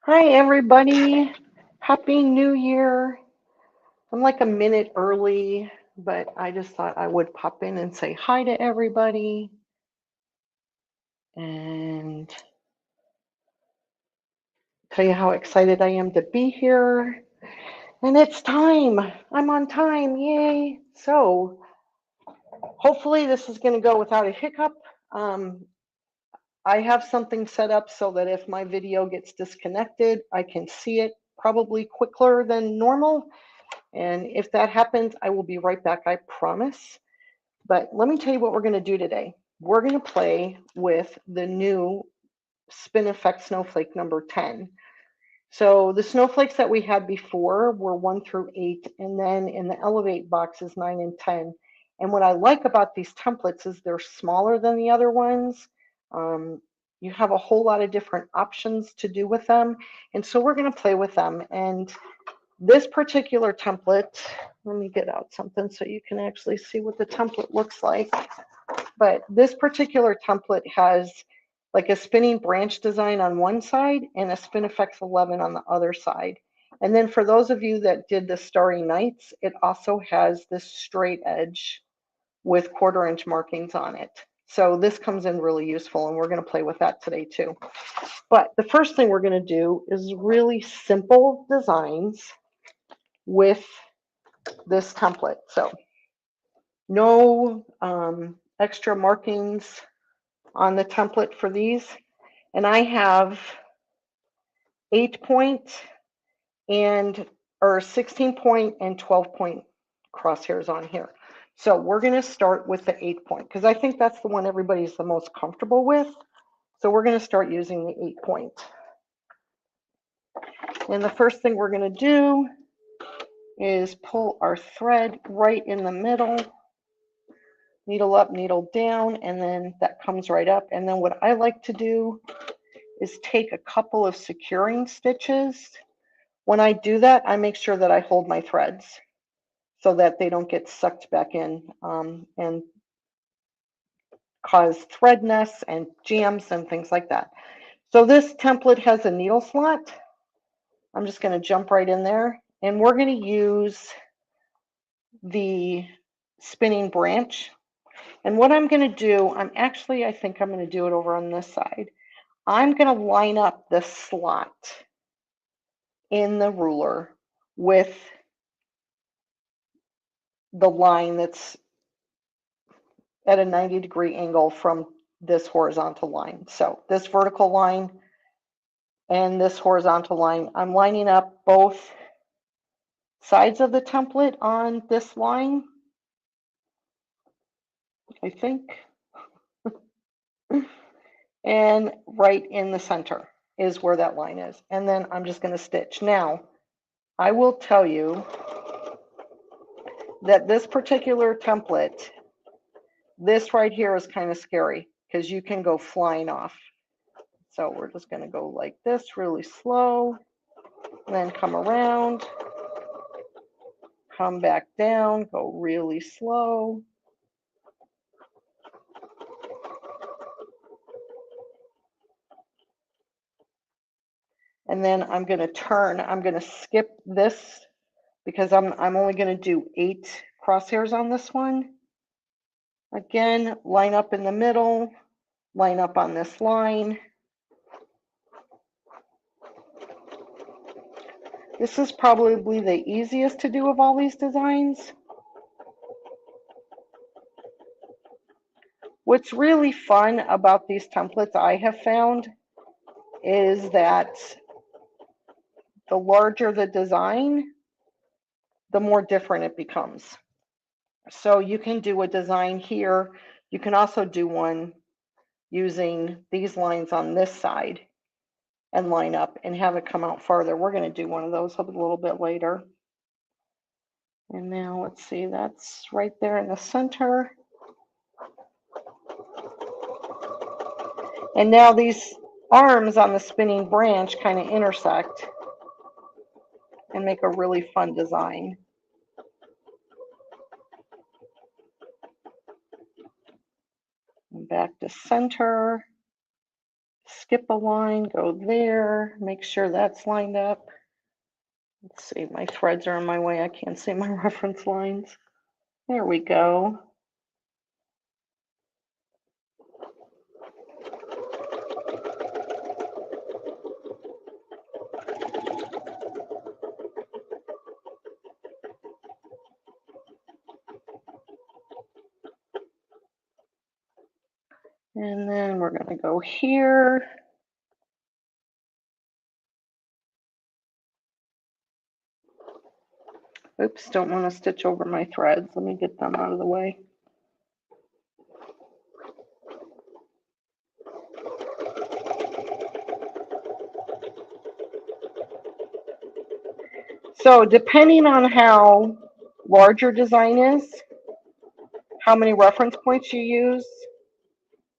Hi, everybody. Happy New Year. I'm like a minute early, but I just thought I would pop in and say hi to everybody and tell you how excited I am to be here. And it's time. I'm on time. Yay. So hopefully this is going to go without a hiccup. Um, I have something set up so that if my video gets disconnected, I can see it probably quicker than normal. And if that happens, I will be right back, I promise. But let me tell you what we're going to do today. We're going to play with the new Spin Effect Snowflake number 10. So the snowflakes that we had before were 1 through 8, and then in the Elevate boxes 9 and 10. And what I like about these templates is they're smaller than the other ones. Um, you have a whole lot of different options to do with them. And so we're going to play with them. And this particular template, let me get out something so you can actually see what the template looks like. But this particular template has like a spinning branch design on one side and a Spin Effects 11 on the other side. And then for those of you that did the Starry Nights, it also has this straight edge with 1/4 inch markings on it. So this comes in really useful, and we're going to play with that today too. But the first thing we're going to do is really simple designs with this template. So no extra markings on the template for these. And I have 8-point and or 16-point and 12-point crosshairs on here. So we're going to start with the 8-point because I think that's the one everybody's the most comfortable with. So we're going to start using the 8-point. And the first thing we're going to do is pull our thread right in the middle, needle up, needle down, and then that comes right up. And then what I like to do is take a couple of securing stitches. When I do that, I make sure that I hold my threads so that they don't get sucked back in and cause thread nests and jams and things like that. So this template has a needle slot. I'm just going to jump right in there, and we're going to use the spinning branch. And what I'm going to do, I think I'm going to do it over on this side. I'm going to line up the slot in the ruler with the line that's at a 90-degree angle from this horizontal line. So this vertical line and this horizontal line, I'm lining up both sides of the template on this line, I think, and right in the center is where that line is. And then I'm just going to stitch. Now, I will tell you that this particular template, this right here is kind of scary because you can go flying off. So we're just going to go like this really slow, and then come around, come back down, go really slow. And then I'm going to turn, I'm going to skip this because I'm only going to do 8 crosshairs on this one. Again, line up in the middle, line up on this line. This is probably the easiest to do of all these designs. What's really fun about these templates I have found is that the larger the design, the more different it becomes. So you can do a design here. You can also do one using these lines on this side and line up and have it come out farther. We're going to do one of those a little bit later. And now let's see, that's right there in the center. And now these arms on the spinning branch kind of intersect and make a really fun design. And back to center. skip a line, go there, make sure that's lined up. Let's see, my threads are in my way. I can't see my reference lines. There we go. And then we're going to go here. Oops, don't want to stitch over my threads. Let me get them out of the way. So depending on how large your design is, how many reference points you use,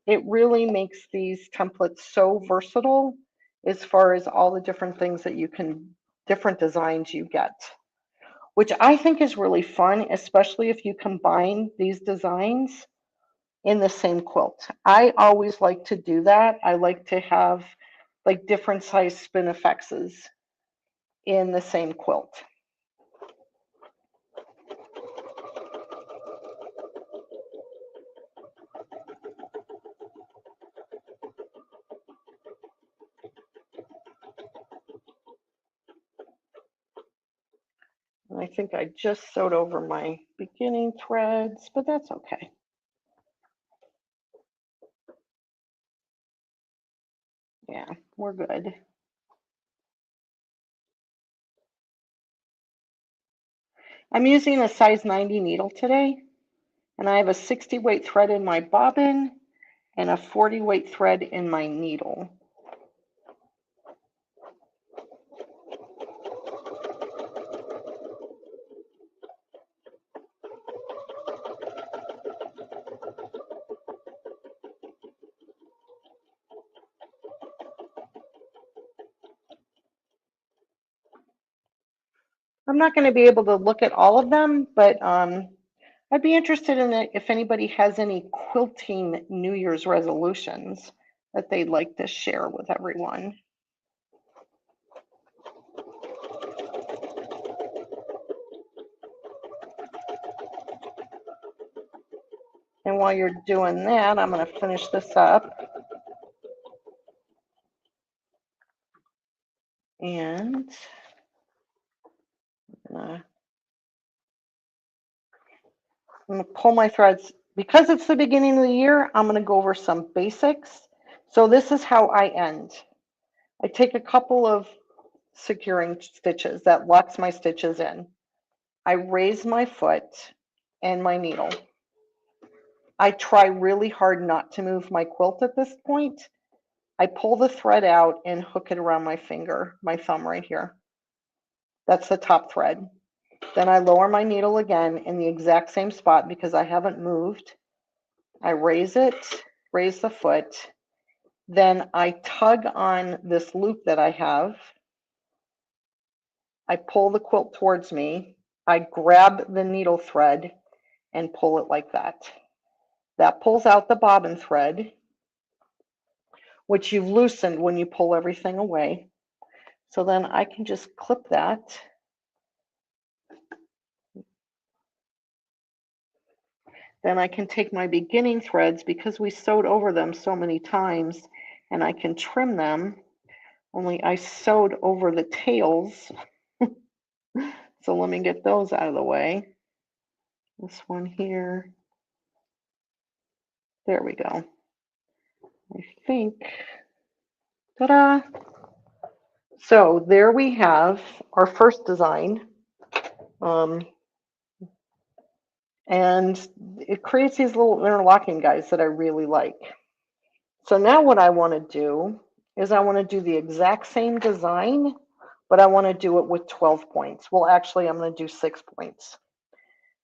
it really makes these templates so versatile as far as all the different things that you can, different designs you get, which I think is really fun, especially if you combine these designs in the same quilt. I always like to do that. I like to have like different size spin effects in the same quilt. And I think I just sewed over my beginning threads, but that's okay. Yeah, we're good. I'm using a size 90 needle today, and I have a 60 weight thread in my bobbin and a 40 weight thread in my needle. I'm not going to be able to look at all of them, but I'd be interested in it if anybody has any quilting New Year's resolutions that they'd like to share with everyone. And while you're doing that, I'm going to finish this up. And I'm going to pull my threads. Because it's the beginning of the year, I'm going to go over some basics. So this is how I end. I take a couple of securing stitches that locks my stitches in. I raise my foot and my needle. I try really hard not to move my quilt at this point. I pull the thread out and hook it around my finger, my thumb right here. That's the top thread. Then I lower my needle again in the exact same spot because I haven't moved. I raise it, raise the foot. Then I tug on this loop that I have. I pull the quilt towards me. I grab the needle thread and pull it like that. That pulls out the bobbin thread, which you've loosened when you pull everything away. So then I can just clip that. Then I can take my beginning threads because we sewed over them so many times, and I can trim them, only I sewed over the tails. So let me get those out of the way. This one here. There we go. I think, ta-da! So there we have our first design. And it creates these little interlocking guys that I really like. So now what I want to do is I want to do the exact same design, but I want to do it with 12 points. Well, actually, I'm going to do 6 points.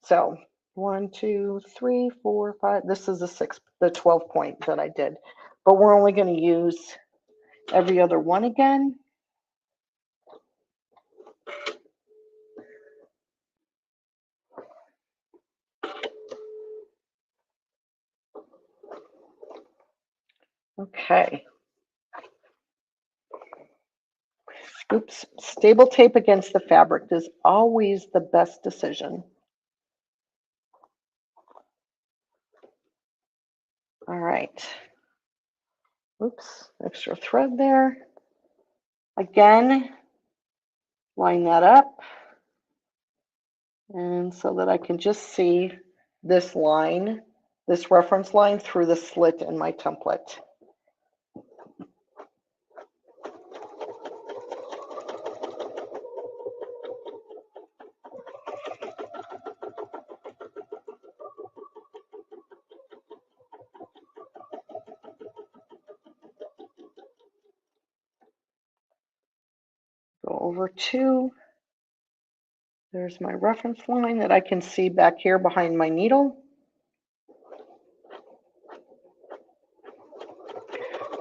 So 1, 2, 3, 4, 5. This is the 12 point that I did, but we're only going to use every other one again. Okay. Oops, stable tape against the fabric is always the best decision. All right. Oops, extra thread there. Again, line that up. And so that I can just see this line, this reference line through the slit in my template. Go over to, there's my reference line that I can see back here behind my needle.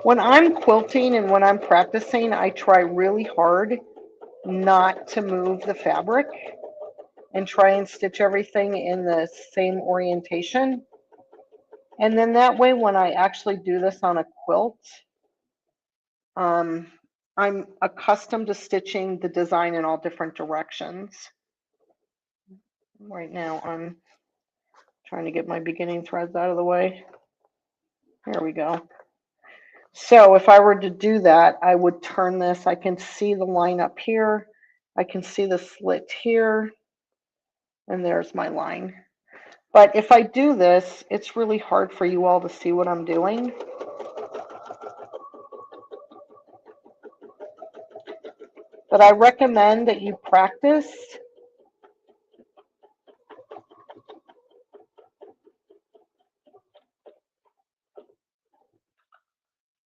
When I'm quilting and when I'm practicing, I try really hard not to move the fabric and try and stitch everything in the same orientation. And then that way, when I actually do this on a quilt, I'm accustomed to stitching the design in all different directions. Right now, I'm trying to get my beginning threads out of the way. Here we go. So if I were to do that, I would turn this. I can see the line up here. I can see the slit here. And there's my line. But if I do this, it's really hard for you all to see what I'm doing. But I recommend that you practice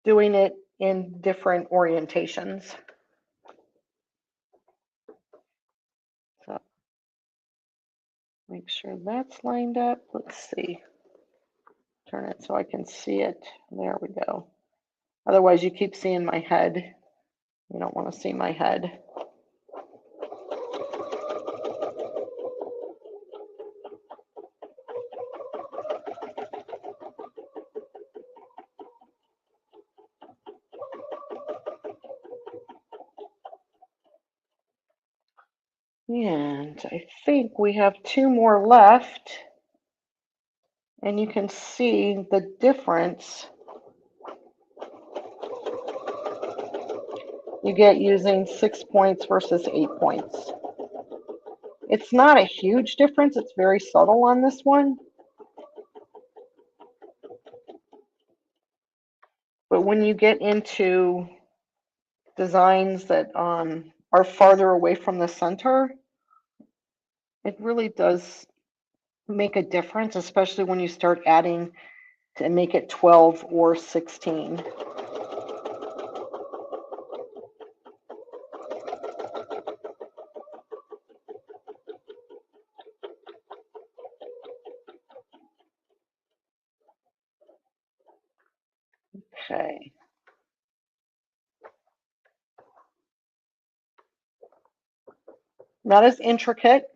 doing it in different orientations. So make sure that's lined up. Let's see. Turn it so I can see it. There we go. Otherwise, you keep seeing my head. You don't want to see my head. And I think we have 2 more left. And you can see the difference you get using 6 points versus 8 points. It's not a huge difference. It's very subtle on this one. But when you get into designs that are farther away from the center, it really does make a difference, especially when you start adding to make it 12 or 16. Okay. Not as intricate.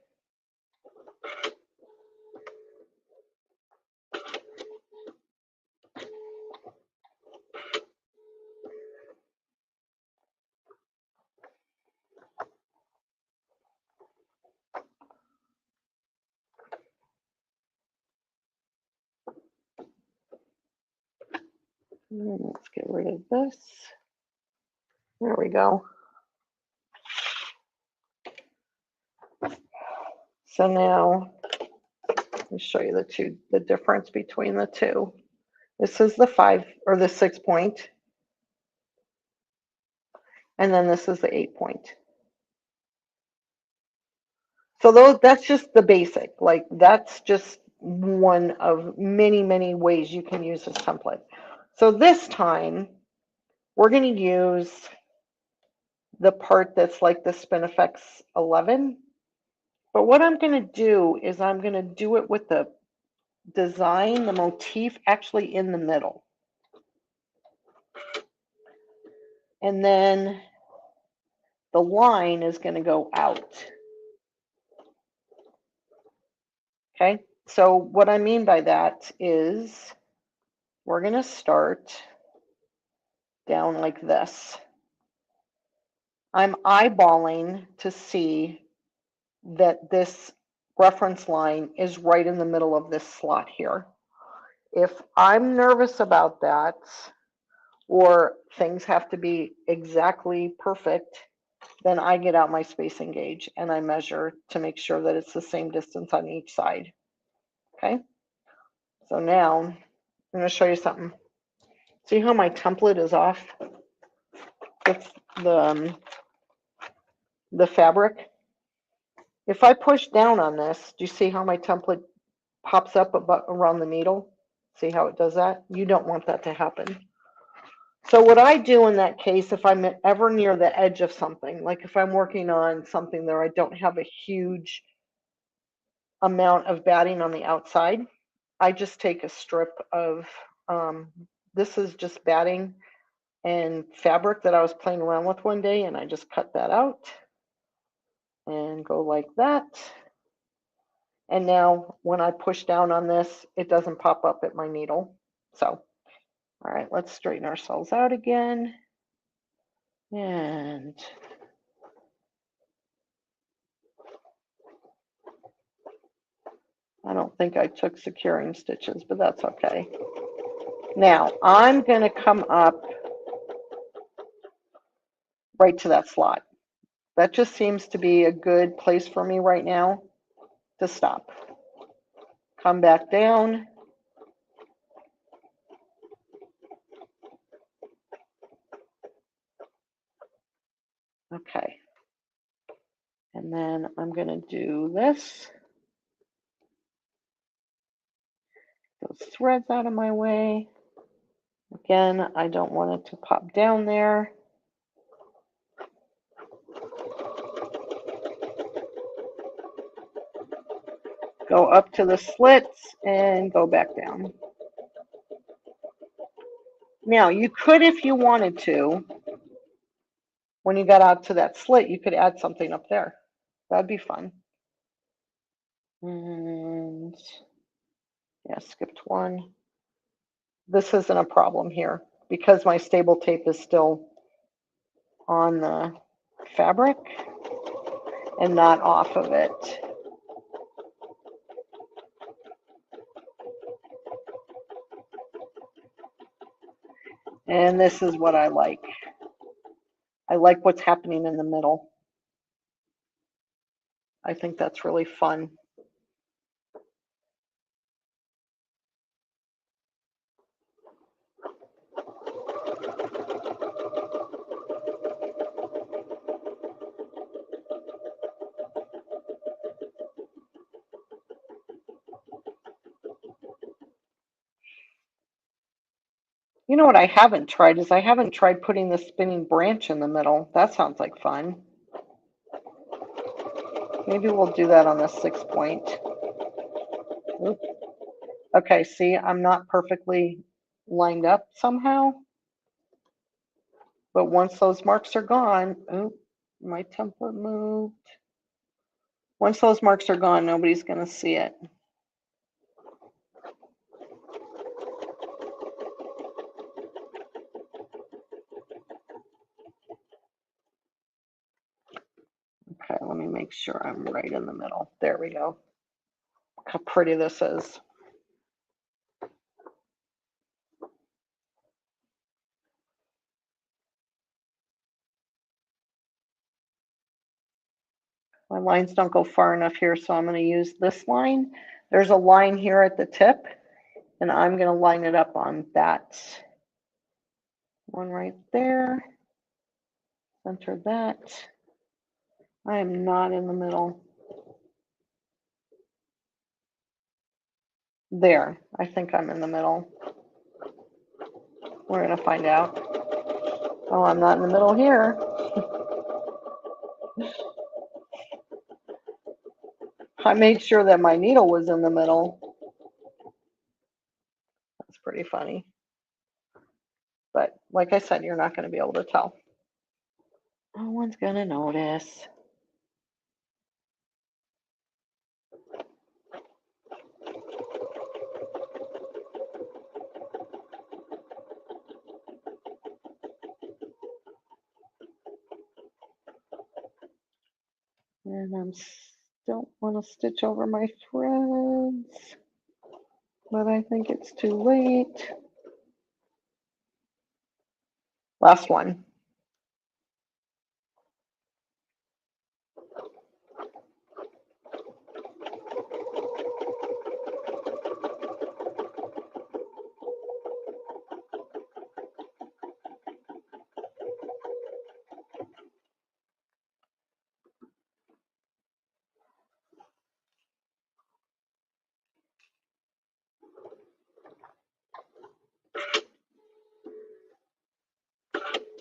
Let's get rid of this. There we go. So now let me show you the difference between the two. This is the 5 or the 6 point, and then this is the 8 point. So that's just the basic. Like that's just one of many, many ways you can use this template. So this time we're going to use the part that's like the Spinifex 11. But what I'm going to do is I'm going to do it with the design, the motif actually in the middle. And then the line is going to go out. Okay, so what I mean by that is we're going to start down like this. I'm eyeballing to see that this reference line is right in the middle of this slot here. If I'm nervous about that, or things have to be exactly perfect, then I get out my spacing gauge and I measure to make sure that it's the same distance on each side. Okay, so now I'm going to show you something. See how my template is off with the fabric? If I push down on this, do you see how my template pops up around the needle? See how it does that? You don't want that to happen. So what I do in that case, if I'm ever near the edge of something, like if I'm working on something there, I don't have a huge amount of batting on the outside, I just take a strip of, this is just batting and fabric that I was playing around with one day, and I just cut that out and go like that. And now when I push down on this, it doesn't pop up at my needle. So, all right, let's straighten ourselves out again. And I don't think I took securing stitches, but that's okay. Now I'm going to come up right to that slot. That just seems to be a good place for me right now to stop. Come back down. Okay. And then I'm going to do this. Those threads out of my way. Again, I don't want it to pop down there. Go up to the slits and go back down. Now, you could, if you wanted to, when you got out to that slit, you could add something up there. That'd be fun. And yeah, skipped one. This isn't a problem here because my stable tape is still on the fabric and not off of it. And this is what I like. I like what's happening in the middle. I think that's really fun. You know what I haven't tried is I haven't tried putting the spinning branch in the middle. That sounds like fun. Maybe we'll do that on the 6-point. Oop. Okay, see, I'm not perfectly lined up somehow. But once those marks are gone, oh, my template moved. Once those marks are gone, nobody's going to see it. Okay, let me make sure I'm right in the middle. There we go. Look how pretty this is. My lines don't go far enough here, so I'm going to use this line. There's a line here at the tip, and I'm going to line it up on that one right there. Center that. I am not in the middle. There, I think I'm in the middle. We're going to find out. Oh, I'm not in the middle here. I made sure that my needle was in the middle. That's pretty funny. But like I said, you're not going to be able to tell. No one's going to notice. And don't want to stitch over my threads, but I think it's too late. Last one.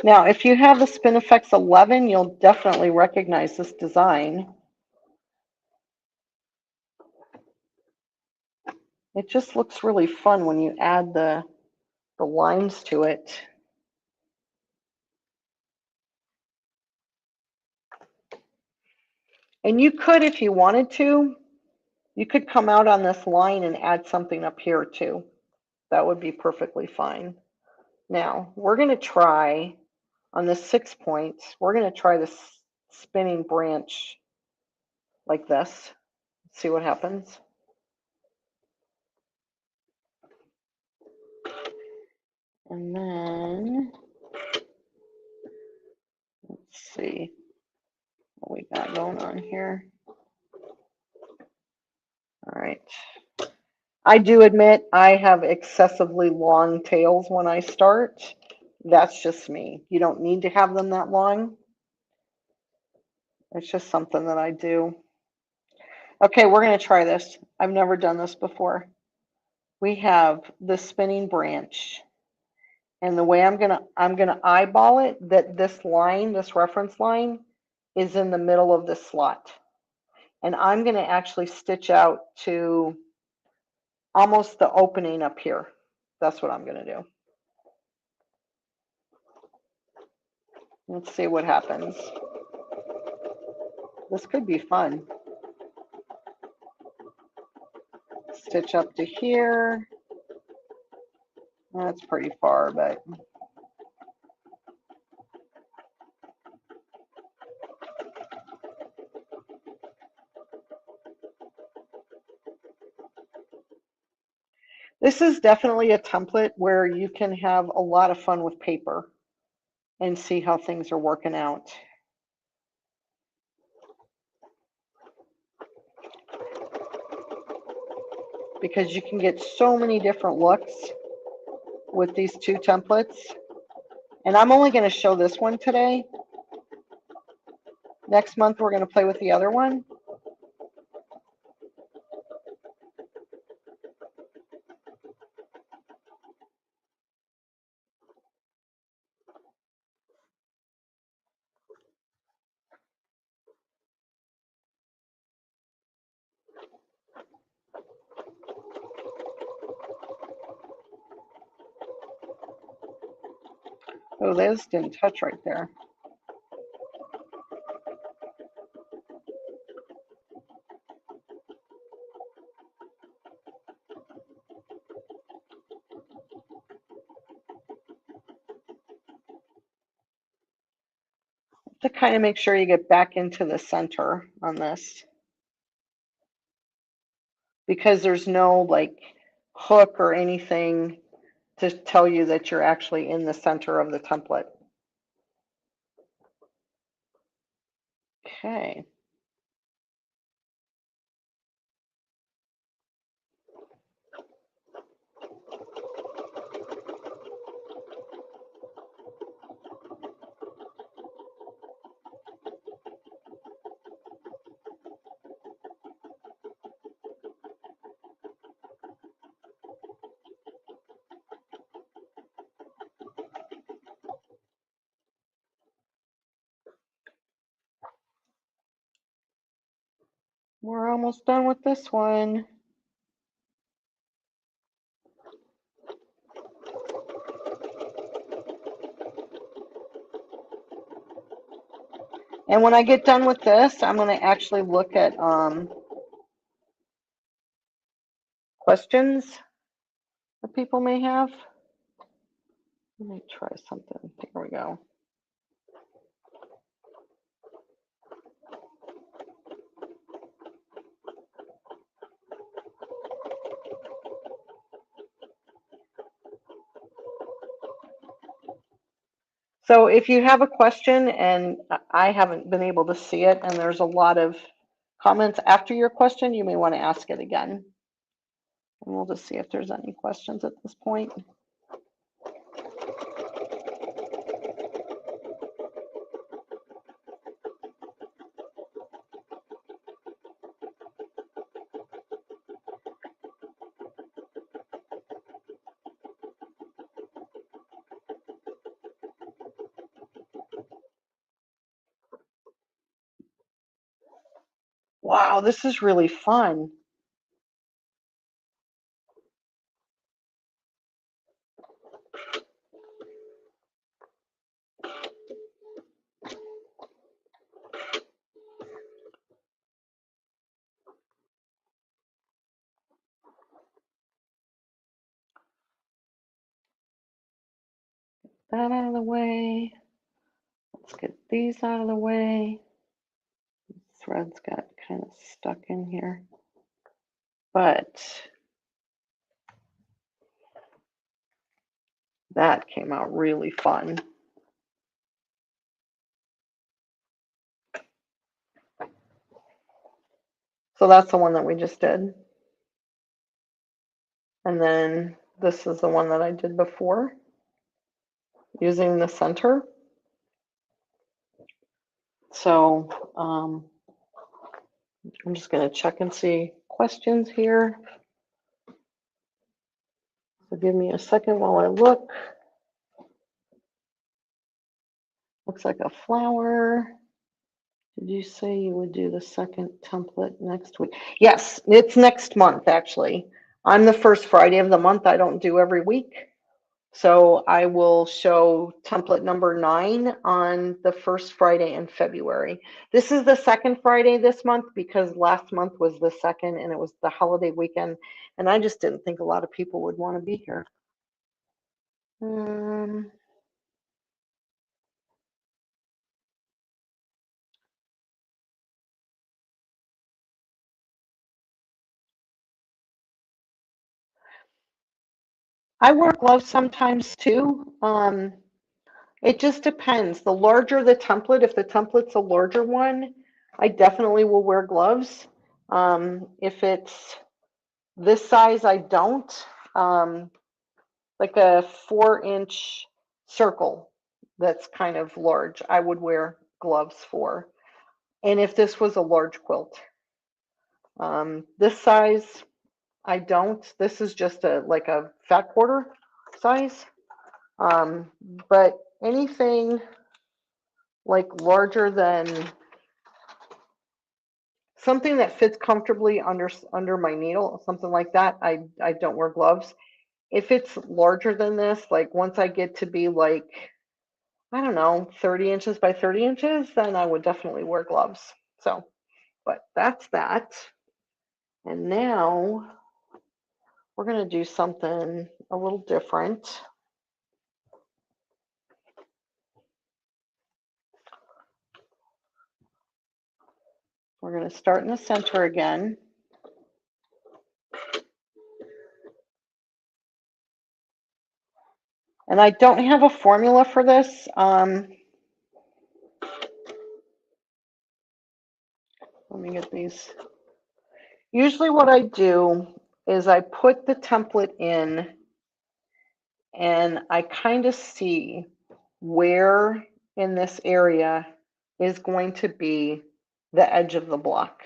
Now, if you have the Spinifex 11, you'll definitely recognize this design. It just looks really fun when you add the lines to it. And you could, if you wanted to, you could come out on this line and add something up here too. That would be perfectly fine. Now, we're going to try, on the 6 points, we're going to try this spinning branch like this. See what happens. And then, let's see what we got going on here. All right. I do admit I have excessively long tails when I start. That's just me. You don't need to have them that long. It's just something that I do. Okay, we're going to try this. I've never done this before. We have the spinning branch. And the way I'm gonna eyeball it, that this line, this reference line, is in the middle of this slot. And I'm gonna actually stitch out to almost the opening up here. That's what I'm gonna do. Let's see what happens. This could be fun. Stitch up to here. That's pretty far, but this is definitely a template where you can have a lot of fun with paper and see how things are working out. Because you can get so many different looks with these two templates. And I'm only going to show this one today. Next month, we're going to play with the other one. Oh, those didn't touch right there. To kind of make sure you get back into the center on this. Because there's no like hook or anything to tell you that you're actually in the center of the template. Okay. We're almost done with this one. And when I get done with this, I'm going to actually look at questions that people may have. Let me try something. Here we go. So if you have a question and I haven't been able to see it and there's a lot of comments after your question, you may want to ask it again. And we'll just see if there's any questions at this point. Wow, this is really fun. That out of the way. Let's get these out of the way. Threads got kind of stuck in here. But that came out really fun. So that's the one that we just did. And then this is the one that I did before using the center. So I'm just going to check and see questions here. So give me a second while I look. Looks like a flower. Did you say you would do the second template next week? Yes, it's next month actually. I'm the first Friday of the month. I don't do every week. So I will show template number 9 on the first Friday in February. This is the second Friday this month because last month was the second and it was the holiday weekend. And I just didn't think a lot of people would want to be here. I wear gloves sometimes too. It just depends. The larger the template, if the template's a larger one, I definitely will wear gloves. If it's this size, I don't. Like a 4-inch circle that's kind of large, I would wear gloves for. And if this was a large quilt, this size, I don't. This is just like a fat quarter size. But anything like larger than something that fits comfortably under my needle, something like that, I don't wear gloves. If it's larger than this, like once I get to be like, I don't know, 30 inches by 30 inches, then I would definitely wear gloves. So, but that's that. And now we're going to do something a little different. We're going to start in the center again. And I don't have a formula for this. Let me get these. Usually what I do is I put the template in and I kind of see where in this area is going to be the edge of the block.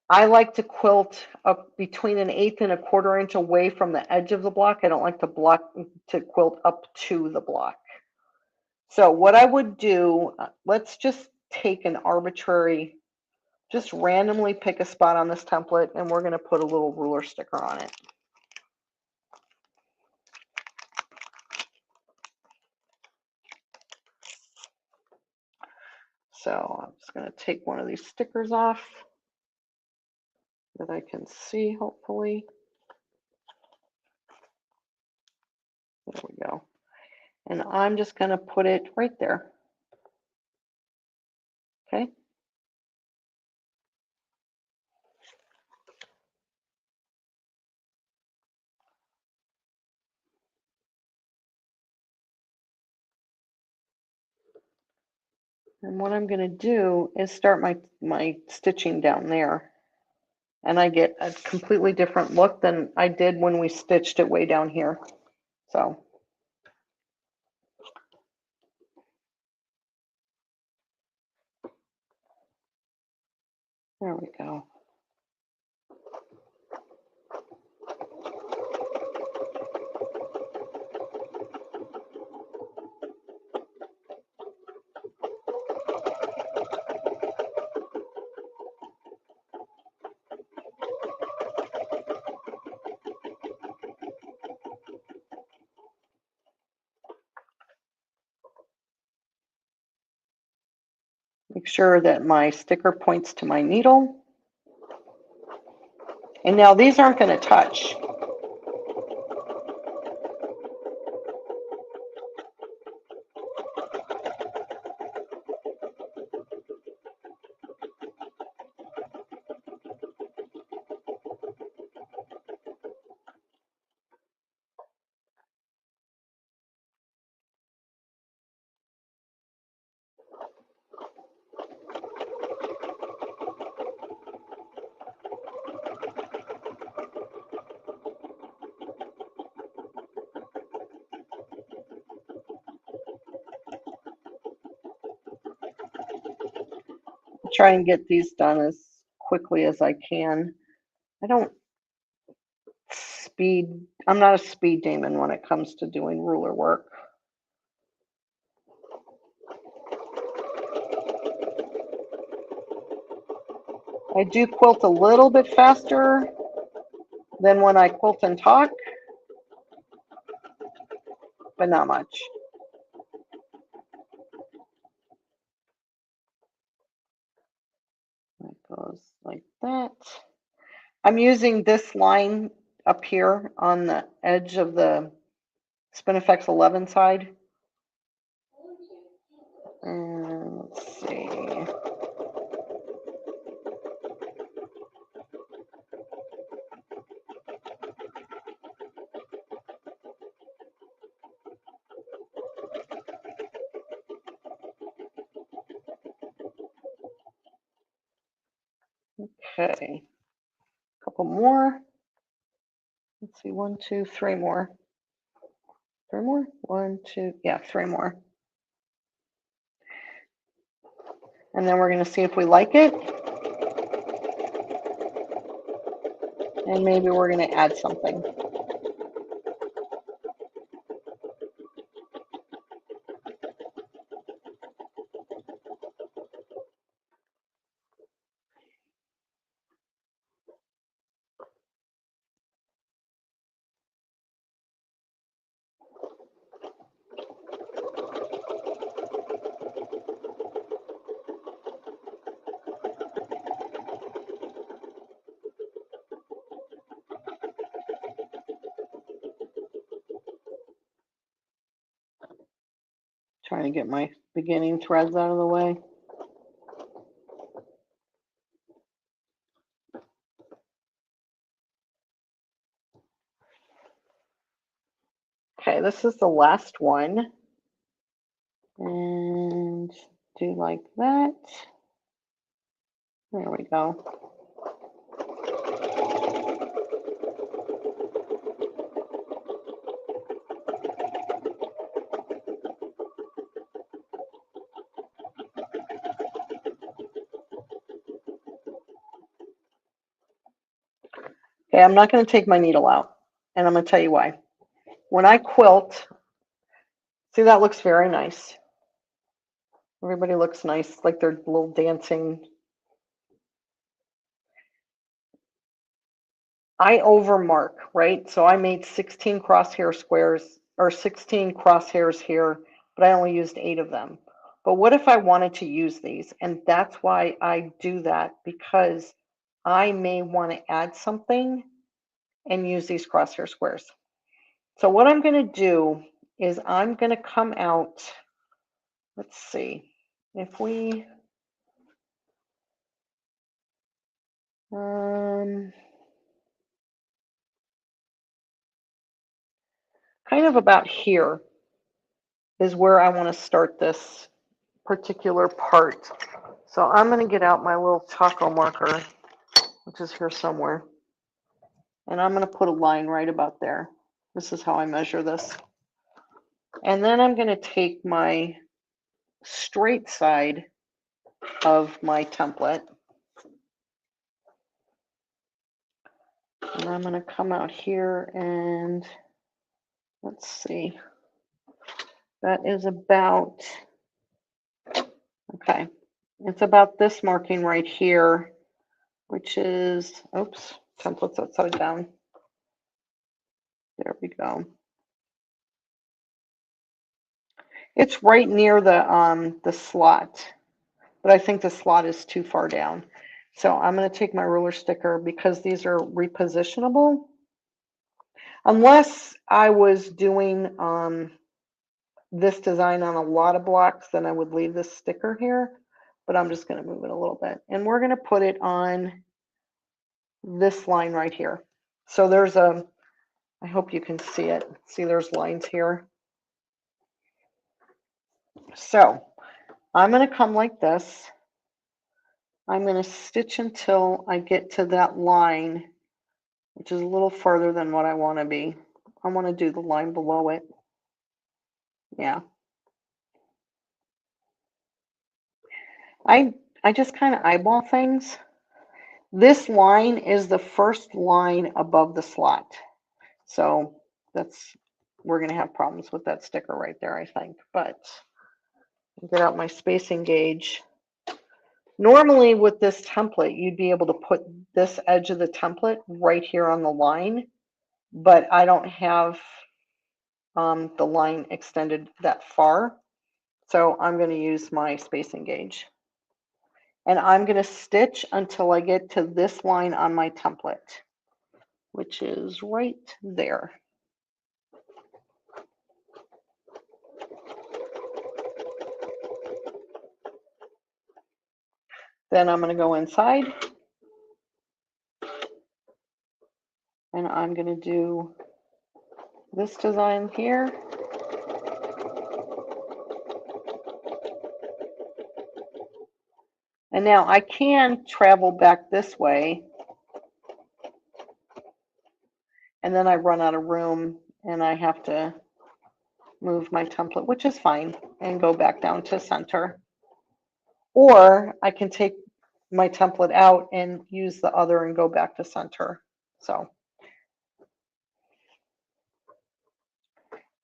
I like to quilt up between 1/8 and 1/4 inch away from the edge of the block. I don't like to quilt up to the block. So what I would do, let's just take an arbitrary, just randomly pick a spot on this template and we're going to put a little ruler sticker on it. So I'm just going to take one of these stickers off that I can see, hopefully. There we go. And I'm just going to put it right there. Okay. And what I'm going to do is start my stitching down there. And I get a completely different look than I did when we stitched it way down here. So there we go. Make sure that my sticker points to my needle. And now these aren't going to touch. Try and get these done as quickly as I can. I'm not a speed demon when it comes to doing ruler work. I do quilt a little bit faster than when I quilt and talk, but not much. That goes like that. I'm using this line up here on the edge of the Spinifex 11 side. And let's see. Okay, a couple more. Let's see, 1, 2, 3 more. 3 more? 1, 2, yeah, 3 more. And then we're going to see if we like it. And maybe we're going to add something. Trying to get my beginning threads out of the way. Okay, this is the last one. And do like that. There we go. Okay, I'm not going to take my needle out, and I'm going to tell you why. When I quilt, see, that looks very nice. Everybody looks nice, like they're little dancing. I overmark, right? So I made 16 crosshair squares, or 16 crosshairs here, but I only used 8 of them. But what if I wanted to use these? And that's why I do that, because I may want to add something and use these crosshair squares. So what I'm going to do is I'm going to come out, let's see, if we, kind of about here is where I want to start this particular part. So I'm going to get out my little Choco marker, which is here somewhere. And I'm going to put a line right about there. This is how I measure this. And then I'm going to take my straight side of my template. And I'm going to come out here and let's see. That is about, okay. It's about this marking right here, which is, oops, template's upside down. There we go. It's right near the slot, but I think the slot is too far down. So I'm going to take my ruler sticker because these are repositionable. Unless I was doing this design on a lot of blocks, then I would leave this sticker here, but I'm just going to move it a little bit. And we're going to put it on this line right here. So there's a, I hope you can see it. See, there's lines here. So I'm going to come like this. I'm going to stitch until I get to that line, which is a little further than what I want to be. I want to do the line below it. Yeah. I just kind of eyeball things. This line is the first line above the slot. So that's, we're going to have problems with that sticker right there, I think. But get out my spacing gauge. Normally with this template, you'd be able to put this edge of the template right here on the line, but I don't have the line extended that far. So I'm going to use my spacing gauge. And I'm going to stitch until I get to this line on my template, which is right there. Then I'm going to go inside and I'm going to do this design here. And now I can travel back this way and then I run out of room and I have to move my template, which is fine, and go back down to center. Or I can take my template out and use the other and go back to center. So,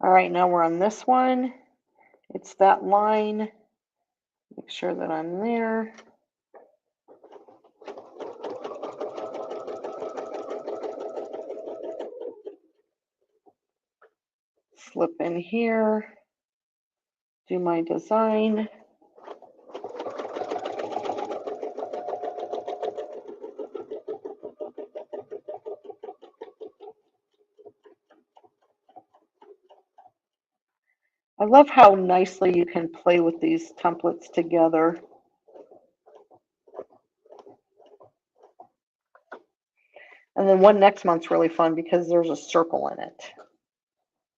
all right, now we're on this one. It's that line. Make sure that I'm there. Slip in here, do my design. I love how nicely you can play with these templates together. And then one next month's really fun because there's a circle in it.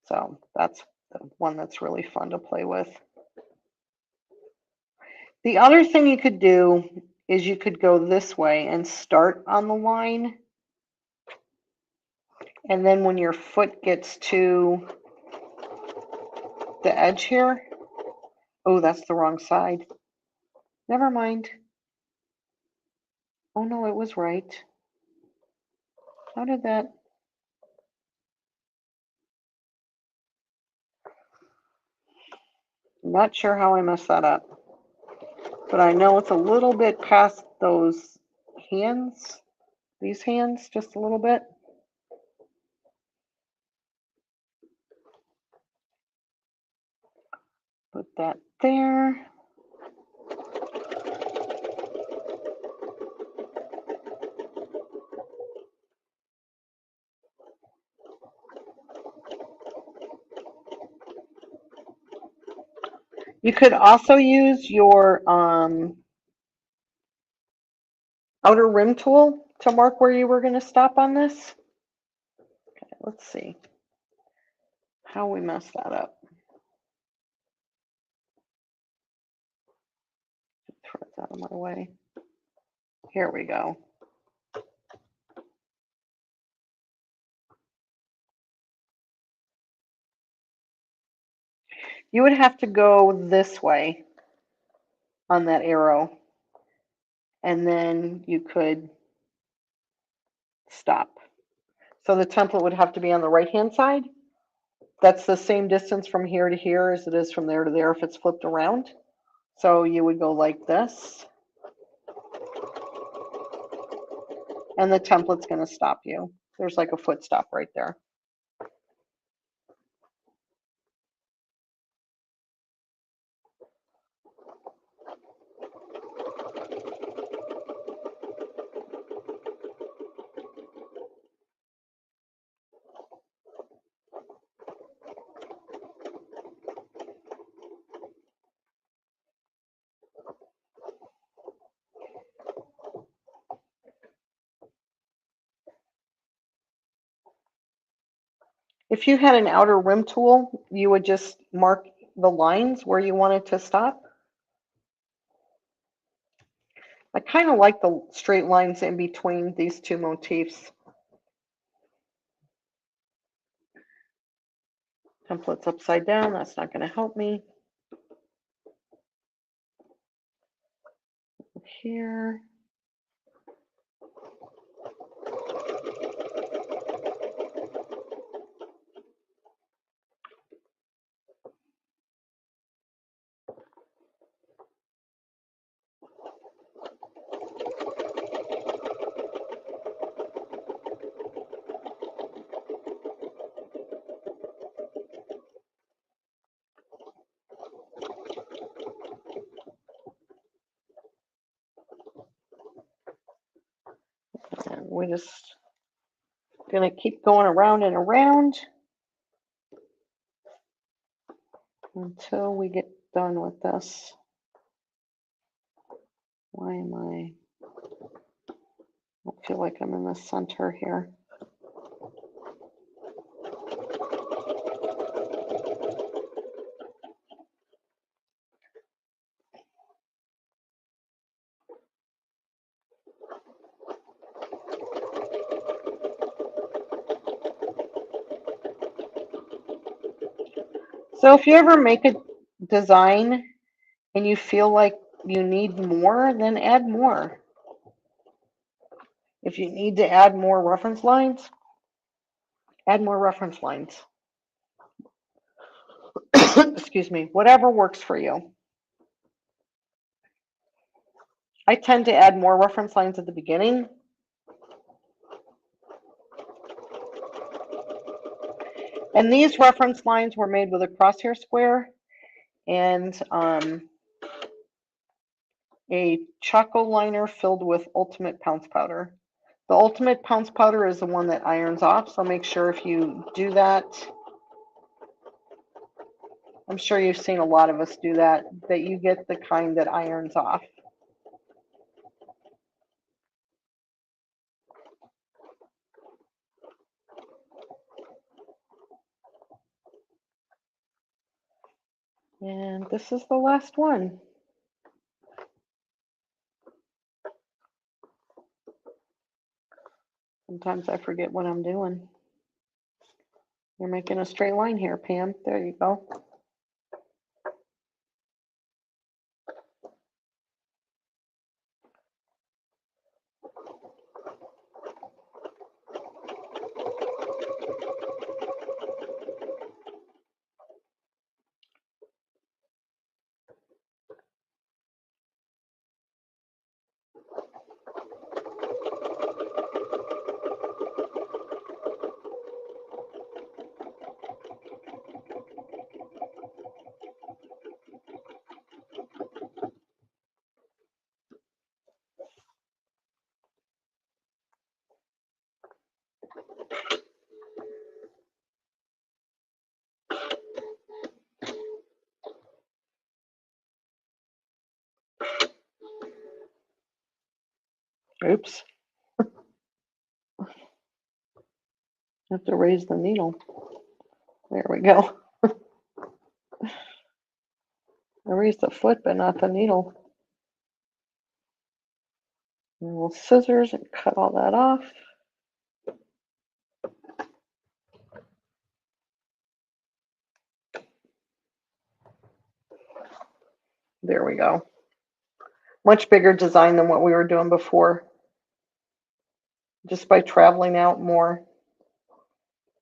So that's the one that's really fun to play with. The other thing you could do is you could go this way and start on the line. And then when your foot gets to the edge here, oh, that's the wrong side. Never mind. Oh no, it was right. How did that? I'm not sure how I messed that up. But I know it's a little bit past those hands, these hands, just a little bit. Put that there. You could also use your outer rim tool to mark where you were going to stop on this. Okay, let's see how we messed that up. of my way. Here we go. You would have to go this way on that arrow, and then you could stop. So the template would have to be on the right-hand side. That's the same distance from here to here as it is from there to there if it's flipped around. So you would go like this, and the template's going to stop you. There's like a foot stop right there. If you had an outer rim tool, you would just mark the lines where you want it to stop. I kind of like the straight lines in between these two motifs. Template's upside down, that's not going to help me. Here. And we're just going to keep going around and around until we get done with this. Why am I don't feel like I'm in the center here. So if you ever make a design and you feel like you need more, then add more. If you need to add more reference lines, add more reference lines. Excuse me, whatever works for you. I tend to add more reference lines at the beginning. And these reference lines were made with a crosshair square and a Choco liner filled with Ultimate Pounce Powder. The Ultimate Pounce Powder is the one that irons off, so make sure if you do that, I'm sure you've seen a lot of us do that, that you get the kind that irons off. And this is the last one. Sometimes I forget what I'm doing. You're making a straight line here, Pam. There you go. Oops. I have to raise the needle. There we go. I raised the foot, but not the needle. little scissors and cut all that off. There we go. Much bigger design than what we were doing before. Just by traveling out more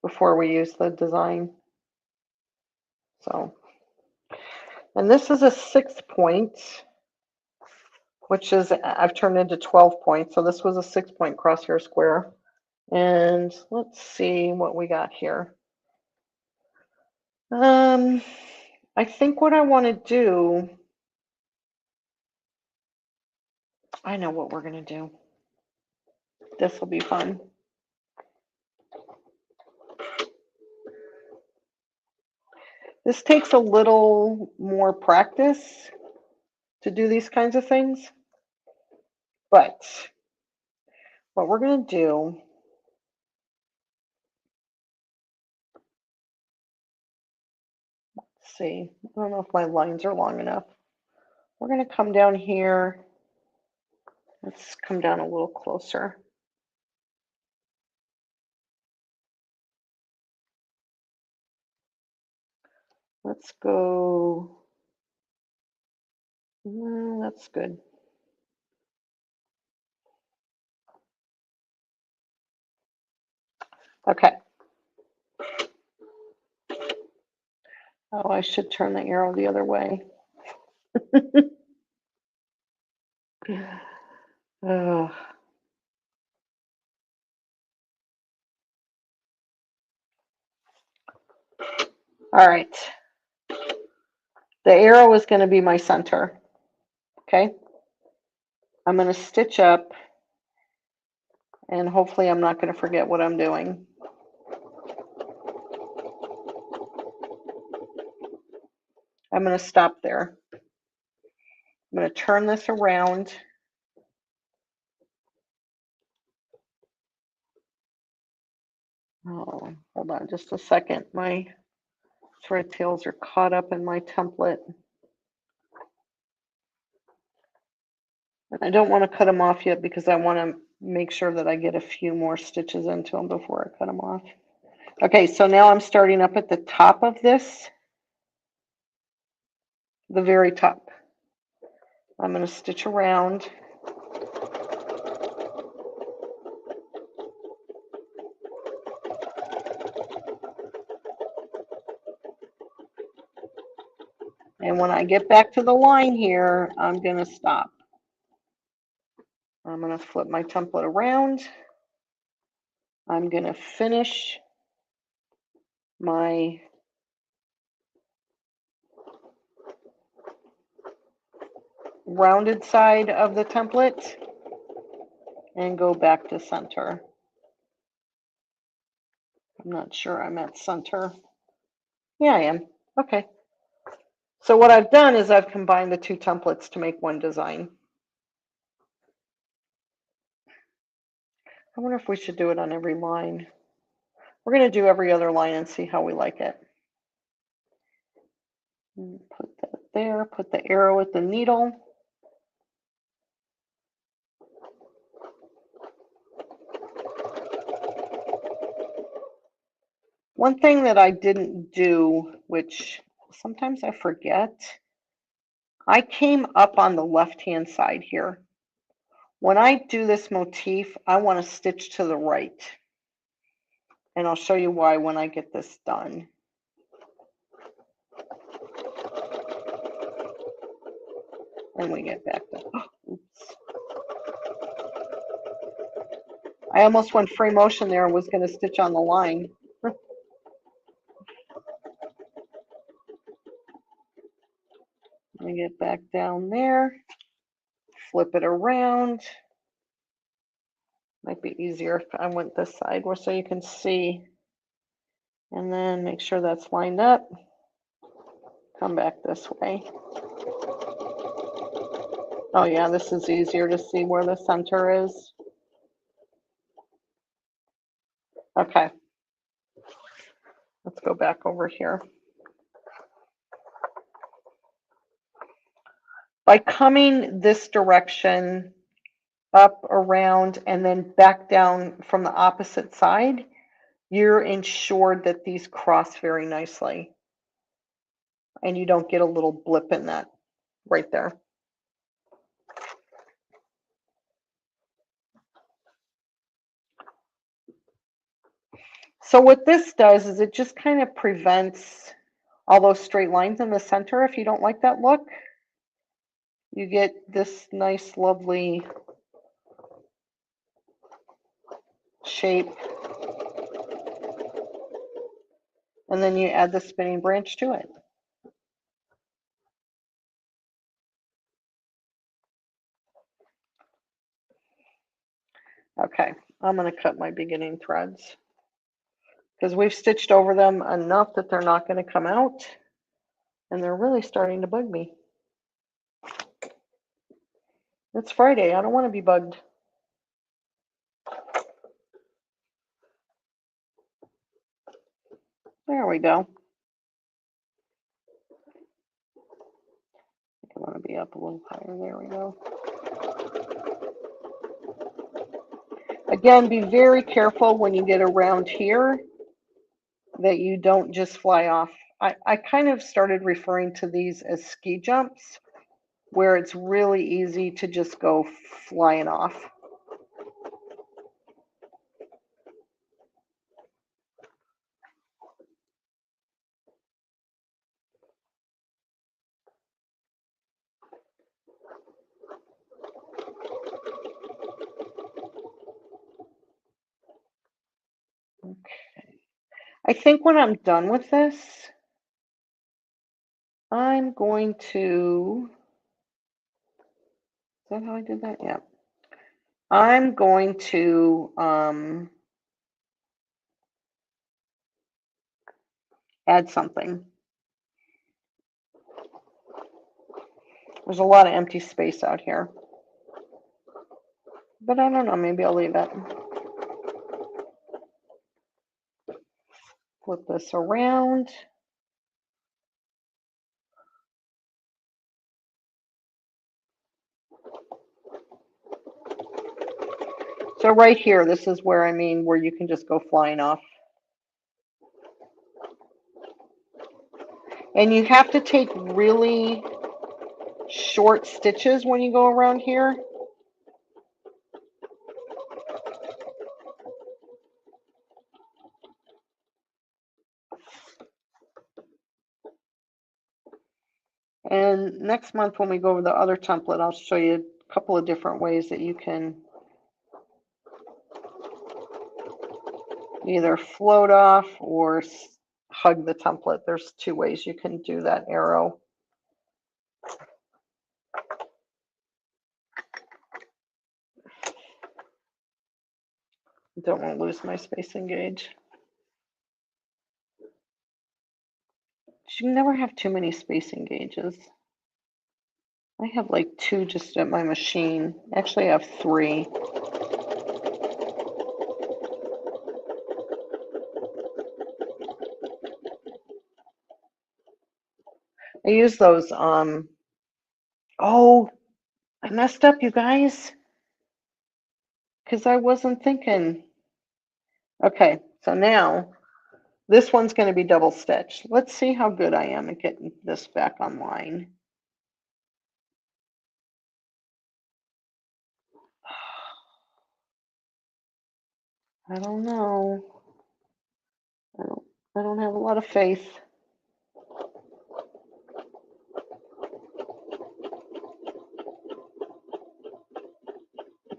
before we use the design. So, and this is a 6-point, which is, I've turned into 12 points. So this was a 6-point crosshair square. And let's see what we got here. I think what I want to do, I know what we're going to do. This will be fun. This takes a little more practice to do these kinds of things. But what we're going to do, let's see, I don't know if my lines are long enough. We're going to come down here. Let's come down a little closer. Let's go, that's good. Okay. Oh, I should turn the arrow the other way. All right. The arrow is going to be my center. Okay. I'm going to stitch up, and hopefully I'm not going to forget what I'm doing. I'm going to stop there. I'm going to turn this around. Oh, hold on just a second. My thread tails are caught up in my template. And I don't want to cut them off yet because I want to make sure that I get a few more stitches into them before I cut them off. Okay, so now I'm starting up at the top of this, the very top. I'm going to stitch around. And when I get back to the line here, I'm going to stop. I'm going to flip my template around. I'm going to finish my rounded side of the template and go back to center. I'm not sure I'm at center. Yeah, I am. Okay. So what I've done is I've combined the two templates to make one design. I wonder if we should do it on every line. We're going to do every other line and see how we like it. Put that there, put the arrow at the needle. One thing that I didn't do, which sometimes I forget, I came up on the left-hand side here. When I do this motif, I want to stitch to the right. And I'll show you why when I get this done. And we get back to, oops. I almost went free motion there and was going to stitch on the line. I get back down there, flip it around. Might be easier if I went this side so you can see. And then make sure that's lined up. Come back this way. Oh yeah, this is easier to see where the center is. Okay. Let's go back over here. By coming this direction, up, around, and then back down from the opposite side, you're ensured that these cross very nicely and you don't get a little blip in that right there. So what this does is it just kind of prevents all those straight lines in the center. If you don't like that look, you get this nice, lovely shape. And then you add the spinning branch to it. Okay, I'm going to cut my beginning threads because we've stitched over them enough that they're not going to come out, and they're really starting to bug me. It's Friday. I don't want to be bugged. There we go. I want to be up a little higher. There we go. Again, be very careful when you get around here that you don't just fly off. I kind of started referring to these as ski jumps, where it's really easy to just go flying off. Okay. I think when I'm done with this, I'm going to, is that how I did that? Yeah. I'm going to add something. There's a lot of empty space out here. But I don't know, maybe I'll leave it. Flip this around. So right here, this is where where you can just go flying off. And you have to take really short stitches when you go around here. And next month when we go over the other template, I'll show you a couple of different ways that you can either float off or hug the template. There's two ways you can do that arrow. Don't want to lose my spacing gauge. You can never have too many spacing gauges. I have like 2 just at my machine. Actually, I have 3. I use those, oh, I messed up, you guys, because I wasn't thinking. Okay, so now this one's going to be double stitched. Let's see how good I am at getting this back online. I don't know. I don't have a lot of faith.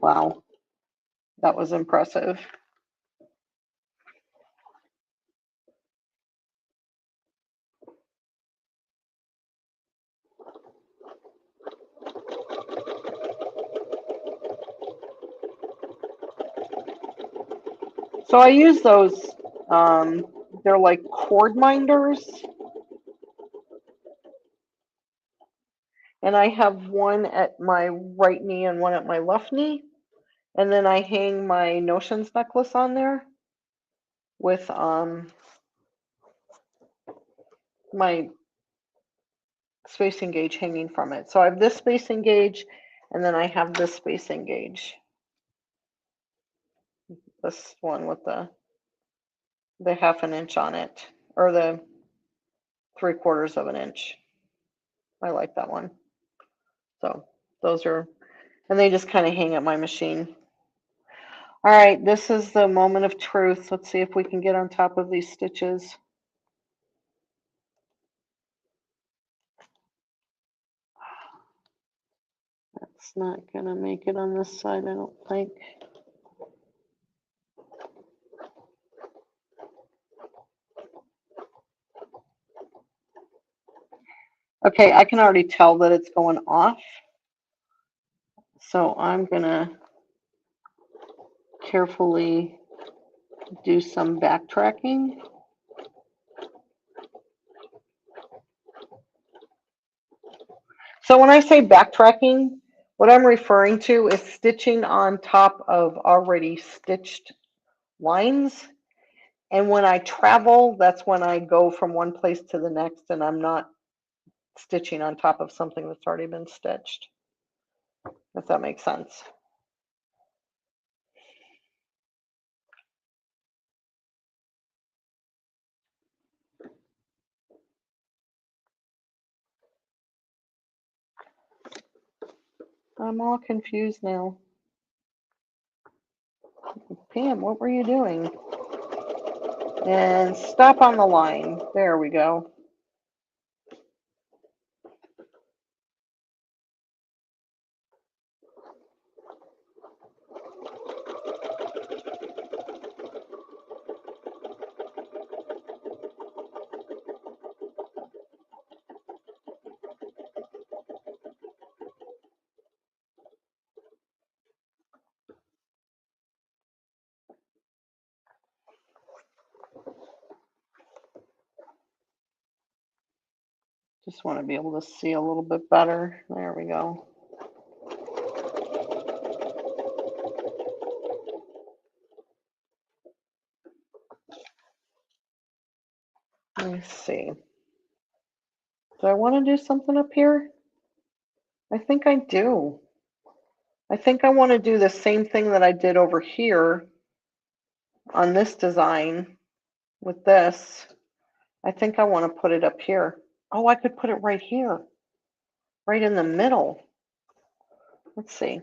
Wow, that was impressive. So I use those, they're like cord minders. And I have one at my right knee and one at my left knee. And then I hang my notions necklace on there with my spacing gauge hanging from it. So I have this spacing gauge and then I have this spacing gauge. This one with the half an inch on it, or the 3/4 of an inch. I like that one. So those are, and they just kind of hang at my machine. All right, this is the moment of truth. Let's see if we can get on top of these stitches. That's not gonna make it on this side, I don't think. Okay, I can already tell that it's going off. So I'm gonna carefully do some backtracking. So when I say backtracking, what I'm referring to is stitching on top of already stitched lines. And when I travel, that's when I go from one place to the next and I'm not stitching on top of something that's already been stitched, if that makes sense. I'm all confused now. Pam, what were you doing? And stop on the line. There we go. Just want to be able to see a little bit better. There we go. Let me see. Do I want to do something up here? I think I do. I think I want to do the same thing that I did over here on this design with this. I think I want to put it up here. Oh, I could put it right here, right in the middle. Let's see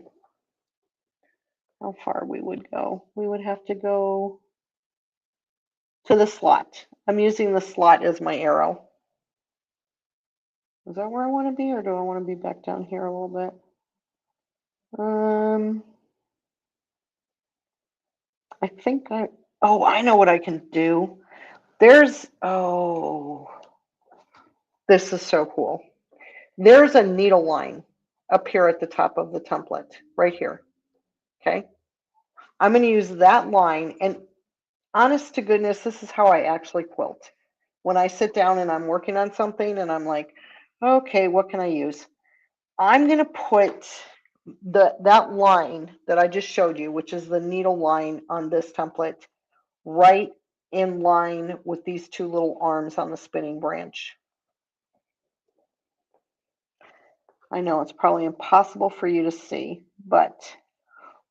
how far we would go. We would have to go to the slot. I'm using the slot as my arrow. Is that where I want to be, or do I want to be back down here a little bit? I think oh, I know what I can do. Oh, this is so cool. There's a needle line up here at the top of the template, right here. Okay. I'm going to use that line, and honest to goodness, this is how I actually quilt. When I sit down and I'm working on something and I'm like, okay, what can I use? I'm going to put that line that I just showed you, which is the needle line on this template, right in line with these two little arms on the spinning branch. I know it's probably impossible for you to see, but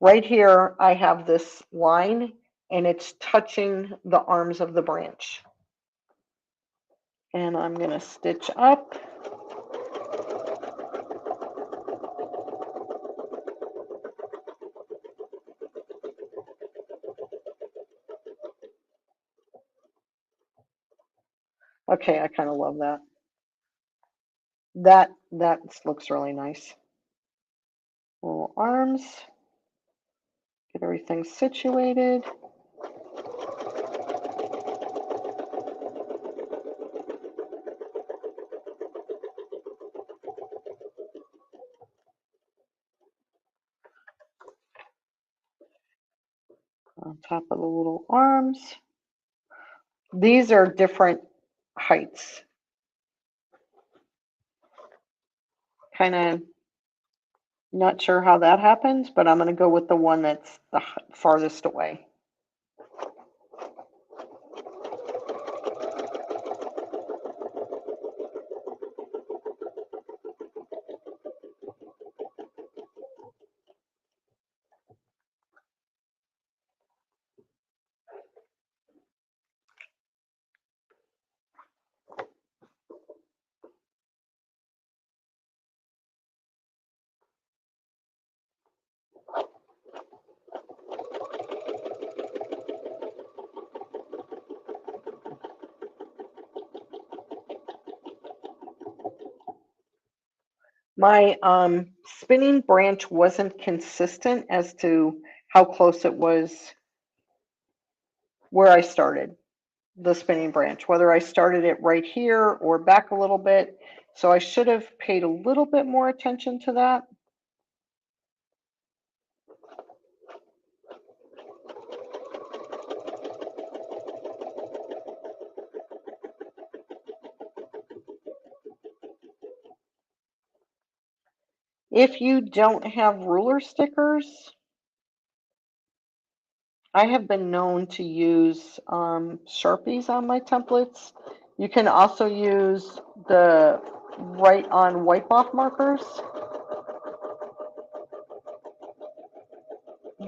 right here I have this line and it's touching the arms of the branch. And I'm going to stitch up. Okay, I kind of love that. That looks really nice. Little arms. Get everything situated. On top of the little arms. These are different heights. Kind of not sure how that happens, but I'm going to go with the one that's the farthest away. My spinning branch wasn't consistent as to how close it was where I started the spinning branch, whether I started it right here or back a little bit. So I should have paid a little bit more attention to that. If you don't have ruler stickers, I have been known to use Sharpies on my templates. You can also use the write-on wipe-off markers.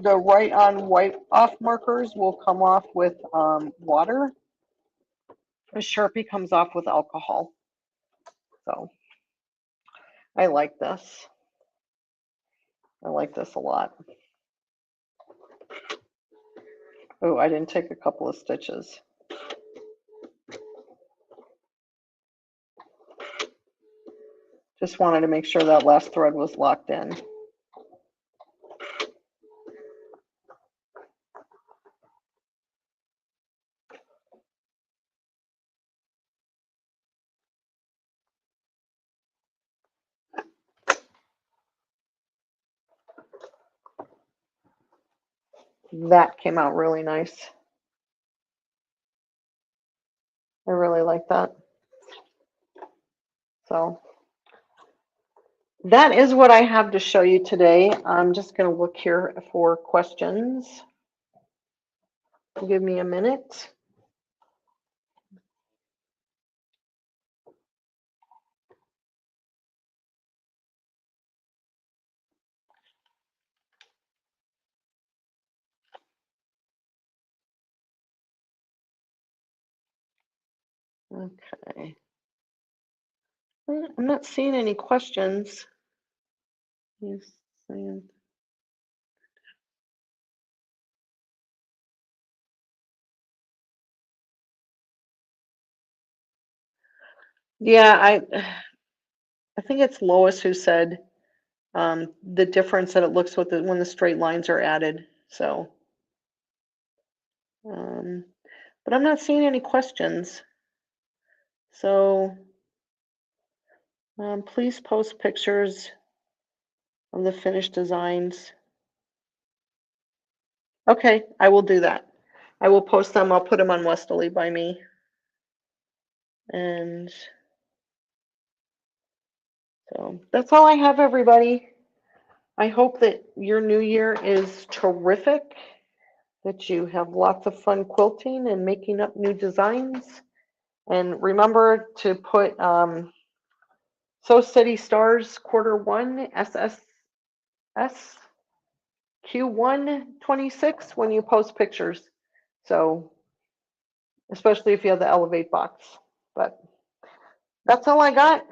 The write-on wipe-off markers will come off with water. A Sharpie comes off with alcohol. So I like this. I like this a lot. Oh, I didn't take a couple of stitches. Just wanted to make sure that last thread was locked in. That came out really nice. I really like that. So that is what I have to show you today. I'm just going to look here for questions. Give me a minute. Okay. I'm not seeing any questions. Yes, yeah, I think it's Lois who said the difference that it looks with when the straight lines are added. So, but I'm not seeing any questions. So please post pictures of the finished designs. Okay, I will do that. I will post them. I'll put them on Westerly by me. And so that's all I have, everybody. I hope that your new year is terrific, that you have lots of fun quilting and making up new designs. And remember to put So City Stars Q1 SSS Q1 26 when you post pictures. So, especially if you have the Elevate box. But that's all I got.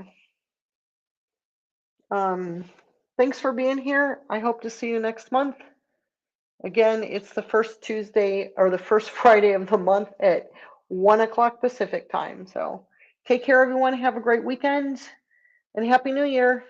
Thanks for being here. I hope to see you next month. Again, it's the first Tuesday or the first Friday of the month at 1 o'clock Pacific time. So take care, everyone. Have a great weekend and Happy New Year.